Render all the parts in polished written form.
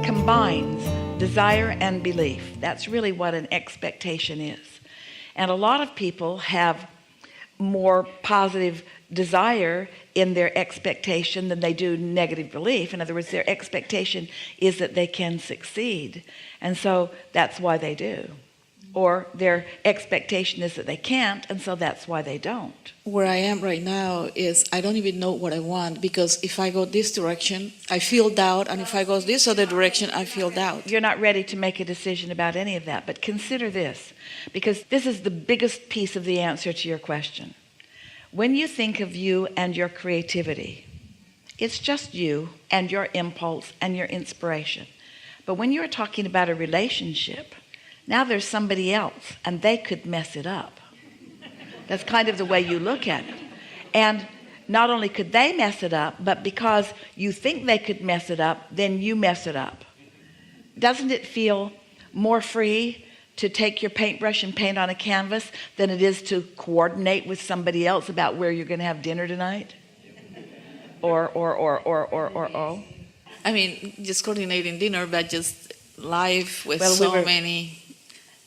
combines desire and belief. That's really what an expectation is. And a lot of people have more positive desire in their expectation than they do negative belief. In other words, their expectation is that they can succeed, and so that's why they do. Or their expectation is that they can't, and so that's why they don't. Where I am right now is I don't even know what I want, because if I go this direction, I feel doubt, and if I go this other direction, I feel doubt. You're not ready to make a decision about any of that, but consider this, because this is the biggest piece of the answer to your question. When you think of you and your creativity, it's just you and your impulse and your inspiration. But when you're talking about a relationship, now there's somebody else and they could mess it up. That's kind of the way you look at it. And not only could they mess it up, but because you think they could mess it up, then you mess it up. Doesn't it feel more free to take your paintbrush and paint on a canvas than it is to coordinate with somebody else about where you're going to have dinner tonight? Or. I mean, just coordinating dinner, but just life with many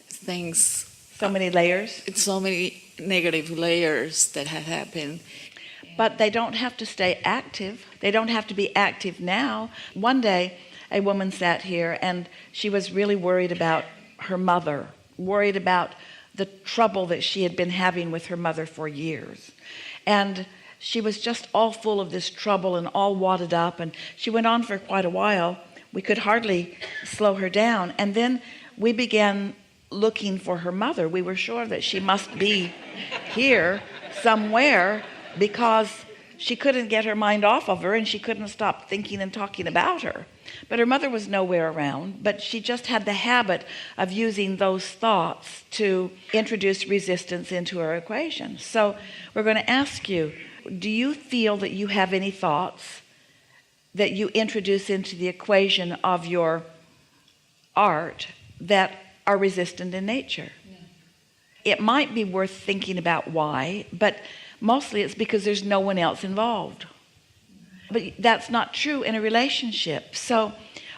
things. So many layers. It's so many negative layers that have happened. But they don't have to stay active. They don't have to be active now. One day, a woman sat here and she was really worried about her mother, worried about the trouble that she had been having with her mother for years. And she was just all full of this trouble and all wadded up, and she went on for quite a while. We could hardly slow her down. And then we began looking for her mother. We were sure that she must be here somewhere, because she couldn't get her mind off of her and she couldn't stop thinking and talking about her. But her mother was nowhere around, but she just had the habit of using those thoughts to introduce resistance into her equation. So we're going to ask you, do you feel that you have any thoughts that you introduce into the equation of your art that are resistant in nature? Yeah. It might be worth thinking about why, but mostly it's because there's no one else involved. But that's not true in a relationship. So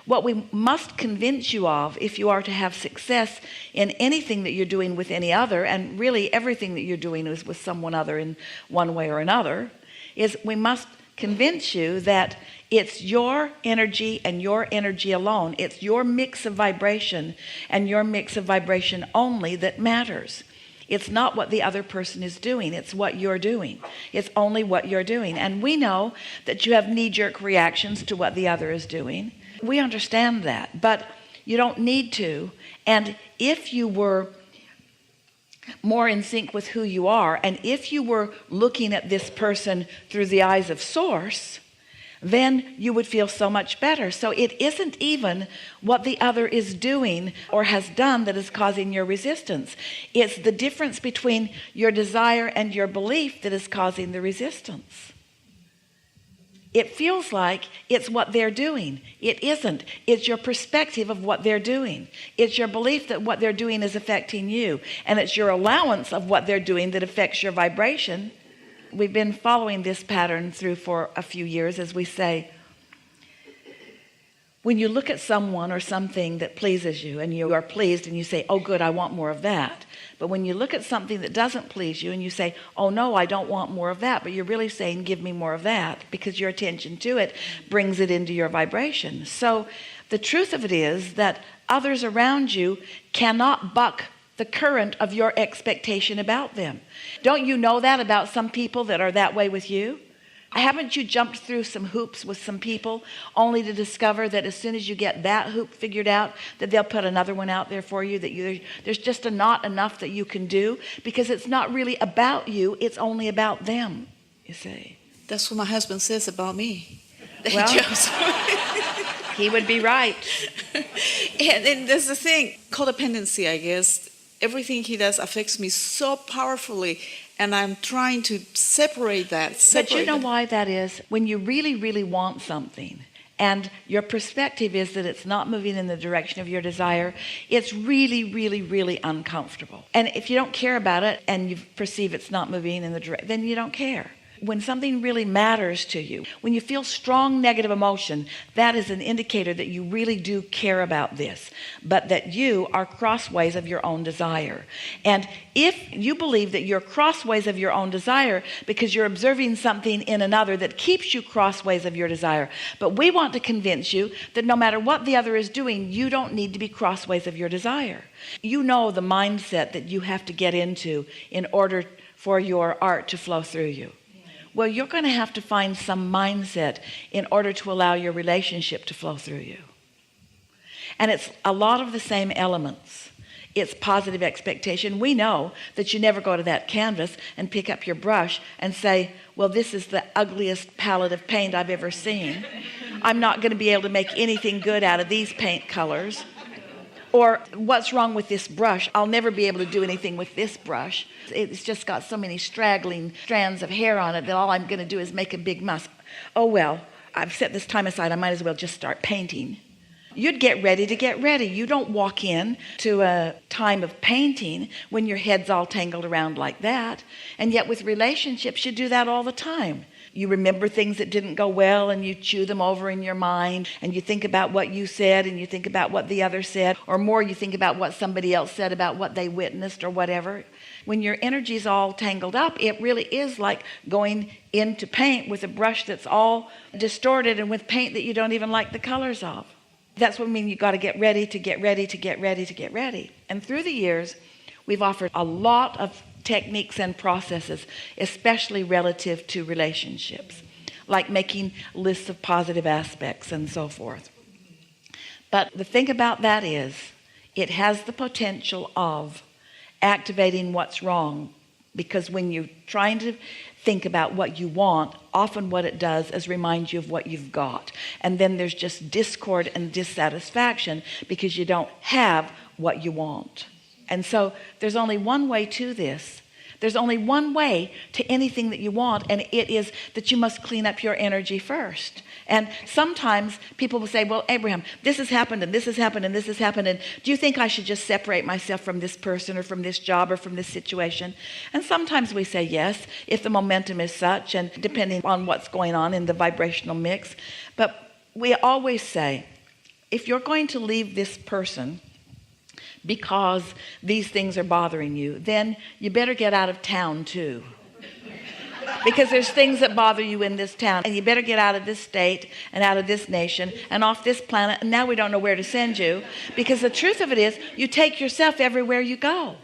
what we must convince you of, if you are to have success in anything that you're doing with any other, and really everything that you're doing is with someone other in one way or another, is we must convince you that it's your energy and your energy alone. It's your mix of vibration and your mix of vibration only that matters. It's not what the other person is doing. It's what you're doing. It's only what you're doing. And we know that you have knee-jerk reactions to what the other is doing. We understand that, but you don't need to. And if you were more in sync with who you are, and if you were looking at this person through the eyes of Source, then you would feel so much better. So it isn't even what the other is doing or has done that is causing your resistance. It's the difference between your desire and your belief that is causing the resistance. It feels like it's what they're doing. It isn't. It's your perspective of what they're doing. It's your belief that what they're doing is affecting you. And it's your allowance of what they're doing that affects your vibration. We've been following this pattern through for a few years, as we say, when you look at someone or something that pleases you and you are pleased and you say, oh good, I want more of that. But when you look at something that doesn't please you and you say, oh no, I don't want more of that, but you're really saying, give me more of that, because your attention to it brings it into your vibration. So the truth of it is that others around you cannot buck the current of your expectation about them. Don't you know that about some people that are that way with you? Haven't you jumped through some hoops with some people only to discover that as soon as you get that hoop figured out, that they'll put another one out there for you, that there's just not enough that you can do, because it's not really about you, it's only about them, you see. That's what my husband says about me. Well, he would be right. And there's the thing, codependency, I guess. Everything he does affects me so powerfully, and I'm trying to separate that. But you know why that is? When you really, really want something, and your perspective is that it's not moving in the direction of your desire, it's really, really, really uncomfortable. And if you don't care about it, and you perceive it's not moving in the direction, then you don't care. When something really matters to you, when you feel strong negative emotion, that is an indicator that you really do care about this, but that you are crossways of your own desire. And if you believe that you're crossways of your own desire because you're observing something in another that keeps you crossways of your desire, but we want to convince you that no matter what the other is doing, you don't need to be crossways of your desire. You know the mindset that you have to get into in order for your art to flow through you. Well, you're going to have to find some mindset in order to allow your relationship to flow through you. And it's a lot of the same elements. It's positive expectation. We know that you never go to that canvas and pick up your brush and say, well, this is the ugliest palette of paint I've ever seen. I'm not going to be able to make anything good out of these paint colors. Or what's wrong with this brush? I'll never be able to do anything with this brush. It's just got so many straggling strands of hair on it that all I'm going to do is make a big mess. Oh, well, I've set this time aside. I might as well just start painting. You'd get ready to get ready. You don't walk in to a time of painting when your head's all tangled around like that. And yet with relationships, you do that all the time. You remember things that didn't go well and you chew them over in your mind, and you think about what you said and you think about what the other said, or more, you think about what somebody else said about what they witnessed or whatever. When your energy's all tangled up, it really is like going into paint with a brush that's all distorted and with paint that you don't even like the colors of. That's what I mean. You got to get ready to get ready to get ready to get ready. And through the years, we've offered a lot of techniques and processes, especially relative to relationships, like making lists of positive aspects and so forth. But the thing about that is, it has the potential of activating what's wrong, because when you're trying to think about what you want, often what it does is remind you of what you've got. And then there's just discord and dissatisfaction because you don't have what you want. And so there's only one way to this. There's only one way to anything that you want, and it is that you must clean up your energy first. And sometimes people will say, well, Abraham, this has happened and this has happened and this has happened, and do you think I should just separate myself from this person or from this job or from this situation? And sometimes we say yes, if the momentum is such and depending on what's going on in the vibrational mix. But we always say, if you're going to leave this person because these things are bothering you, then you better get out of town too. Because there's things that bother you in this town, and you better get out of this state and out of this nation and off this planet, and now we don't know where to send you, because the truth of it is you take yourself everywhere you go.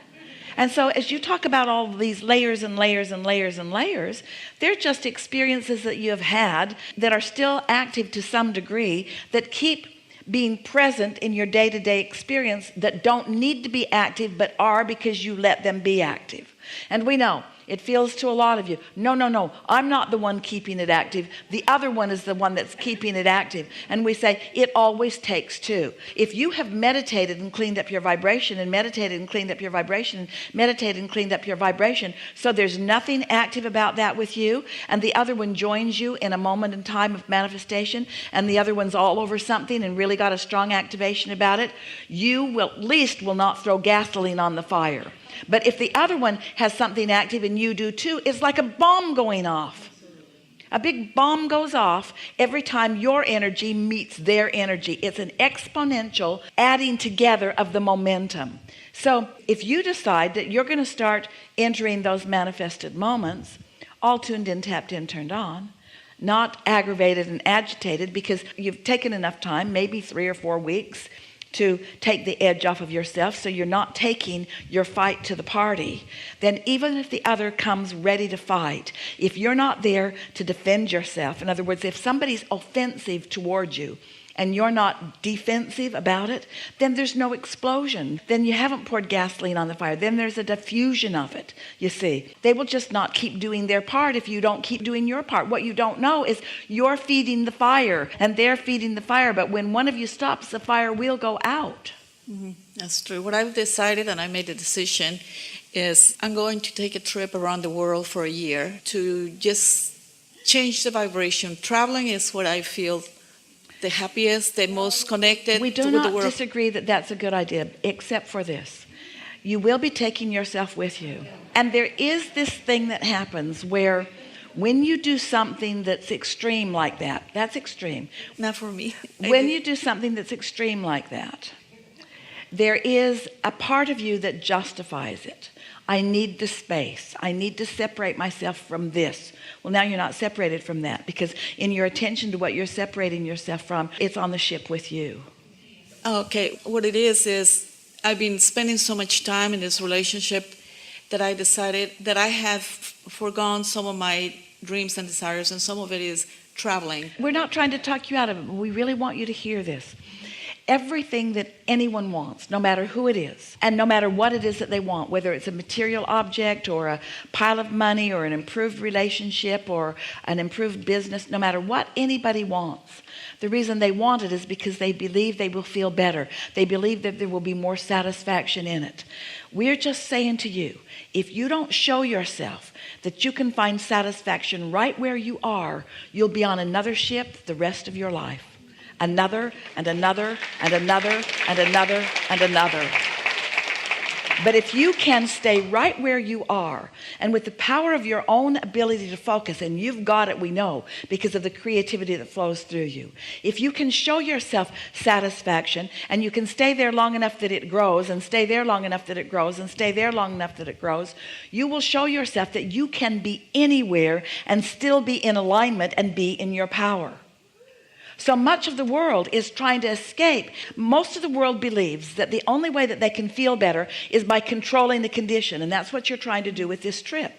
And so as you talk about all of these layers and layers and layers and layers, they're just experiences that you have had that are still active to some degree, that keep being present in your day-to-day experience, that don't need to be active but are because you let them be active. And we know it feels to a lot of you, no, I'm not the one keeping it active. The other one is the one that's keeping it active. And we say it always takes two. If you have meditated and cleaned up your vibration, and meditated and cleaned up your vibration, and meditated and cleaned up your vibration, so there's nothing active about that with you, and the other one joins you in a moment in time of manifestation, and the other one's all over something and really got a strong activation about it, you will at least will not throw gasoline on the fire. But if the other one has something active and you do too, it's like a bomb going off. A big bomb goes off every time your energy meets their energy. It's an exponential adding together of the momentum. So if you decide that you're going to start entering those manifested moments, all tuned in, tapped in, turned on, not aggravated and agitated because you've taken enough time, maybe 3 or 4 weeks, to take the edge off of yourself, so you're not taking your fight to the party, then even if the other comes ready to fight, if you're not there to defend yourself, in other words, if somebody's offensive towards you and you're not defensive about it, then there's no explosion. Then you haven't poured gasoline on the fire. Then there's a diffusion of it, you see. They will just not keep doing their part if you don't keep doing your part. What you don't know is you're feeding the fire and they're feeding the fire. But when one of you stops, the fire will go out. Mm-hmm. That's true. What I've decided, and I made a decision, is I'm going to take a trip around the world for a year to just change the vibration. Traveling is what I feel the happiest, the most connected we do with not the world. Disagree that that's a good idea, except for this. You will be taking yourself with you. And there is this thing that happens where when you do something that's extreme like that, that's extreme. Not for me. When you do something that's extreme like that, there is a part of you that justifies it. I need the space. I need to separate myself from this. Well, now you're not separated from that, because in your attention to what you're separating yourself from, it's on the ship with you. Okay, what it is I've been spending so much time in this relationship that I decided that I have foregone some of my dreams and desires, and some of it is traveling. We're not trying to talk you out of it. We really want you to hear this. Everything that anyone wants, no matter who it is, and no matter what it is that they want, whether it's a material object or a pile of money or an improved relationship or an improved business, no matter what anybody wants, the reason they want it is because they believe they will feel better. They believe that there will be more satisfaction in it. We're just saying to you, if you don't show yourself that you can find satisfaction right where you are, you'll be on another ship the rest of your life. Another and another and another and another and another. But if you can stay right where you are, and with the power of your own ability to focus, and you've got it, we know, because of the creativity that flows through you. If you can show yourself satisfaction, and you can stay there long enough that it grows, and stay there long enough that it grows, and stay there long enough that it grows, you will show yourself that you can be anywhere and still be in alignment and be in your power. So much of the world is trying to escape. Most of the world believes that the only way that they can feel better is by controlling the condition. And that's what you're trying to do with this trip.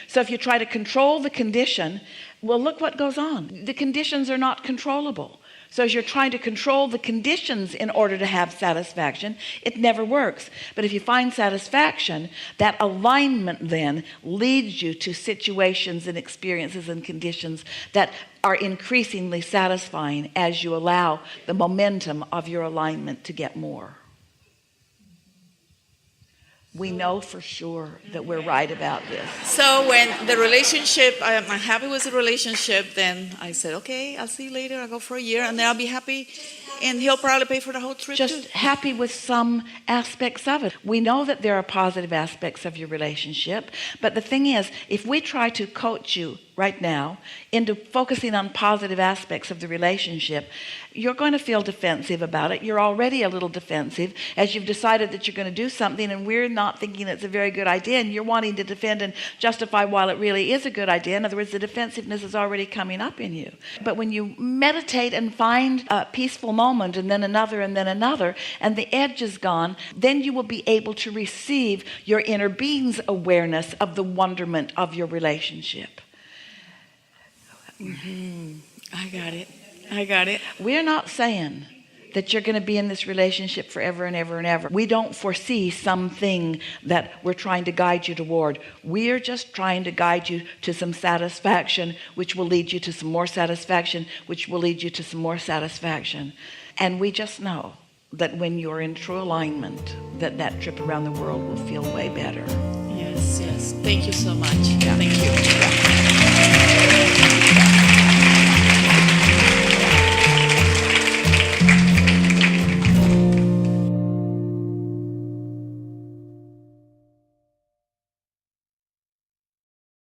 So if you try to control the condition, well, look what goes on. The conditions are not controllable. So as you're trying to control the conditions in order to have satisfaction, it never works. But if you find satisfaction, that alignment then leads you to situations and experiences and conditions that are increasingly satisfying as you allow the momentum of your alignment to get more. We know for sure that we're right about this. So when the relationship, I'm happy with the relationship, then I said, okay, I'll see you later. I'll go for a year, and then I'll be happy. And he'll probably pay for the whole trip Just too. happy with some aspects of it. We know that there are positive aspects of your relationship, but the thing is, if we try to coach you right now into focusing on positive aspects of the relationship, you're going to feel defensive about it. You're already a little defensive as you've decided that you're going to do something, and we're not thinking it's a very good idea, and you're wanting to defend and justify while it really is a good idea. In other words, the defensiveness is already coming up in you. But when you meditate and find a peaceful moment, and then another, and the edge is gone, then you will be able to receive your inner being's awareness of the wonderment of your relationship. Mm-hmm. I got it. We're not saying that you're going to be in this relationship forever and ever and ever. We don't foresee something that we're trying to guide you toward. We're just trying to guide you to some satisfaction, which will lead you to some more satisfaction, which will lead you to some more satisfaction. And we just know that when you're in true alignment, that trip around the world will feel way better. Yes. Thank you so much. Yeah. Thank you. Yeah.